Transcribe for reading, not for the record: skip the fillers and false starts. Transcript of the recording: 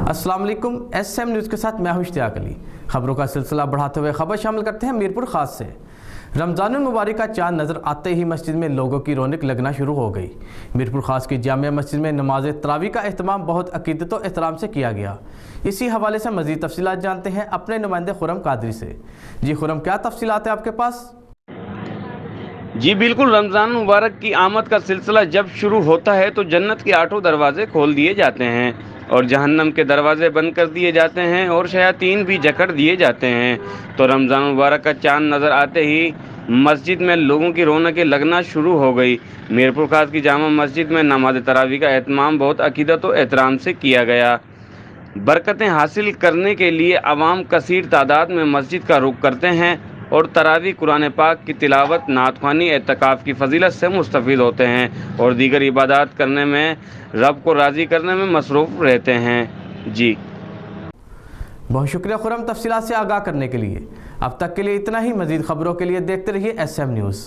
अस्सलाम वालेकुम, SM news के साथ मैं हूं इश्तियाक अली। खबरों का सिलसिला बढ़ाते हुए खबर शामिल करते हैं मीरपुर खास से। रमज़ान मुबारक का चांद नज़र आते ही मस्जिद में लोगों की रौनक लगना शुरू हो गई। मीरपुर खास की जामिया मस्जिद में नमाज तरावी का एहतमाम बहुत अकीदत और एहतराम से किया गया। इसी हवाले से मज़ीद तफसीलात जानते हैं अपने नुमाइंदे खुरम कादरी से। जी खुरम, क्या तफसीलात है आपके पास? जी बिल्कुल, रमज़ान मुबारक की आमद का सिलसिला जब शुरू होता है तो जन्नत के 8 दरवाजे खोल दिए जाते हैं और जहन्नम के दरवाजे बंद कर दिए जाते हैं और शयातीन भी जकड़ दिए जाते हैं। तो रमज़ान मुबारक का चांद नज़र आते ही मस्जिद में लोगों की रौनकें लगना शुरू हो गई। मीरपुर खास की जामा मस्जिद में नमाज तरावी का एहतमाम बहुत अकीदत और एहतराम से किया गया। बरकतें हासिल करने के लिए अवाम कसीर तादाद में मस्जिद का रुख करते हैं और तरावी कुरान पाक की तिलावत, नात ख्वानी, एतकाफ़ की फजीलत से मुस्तफ़ीद होते हैं और दीगर इबादत करने में, रब को राज़ी करने में मसरूफ़ रहते हैं। जी बहुत शुक्रिया खुरम तफसीलात से आगाह करने के लिए। अब तक के लिए इतना ही। मज़ीद खबरों के लिए देखते रहिए SM न्यूज़।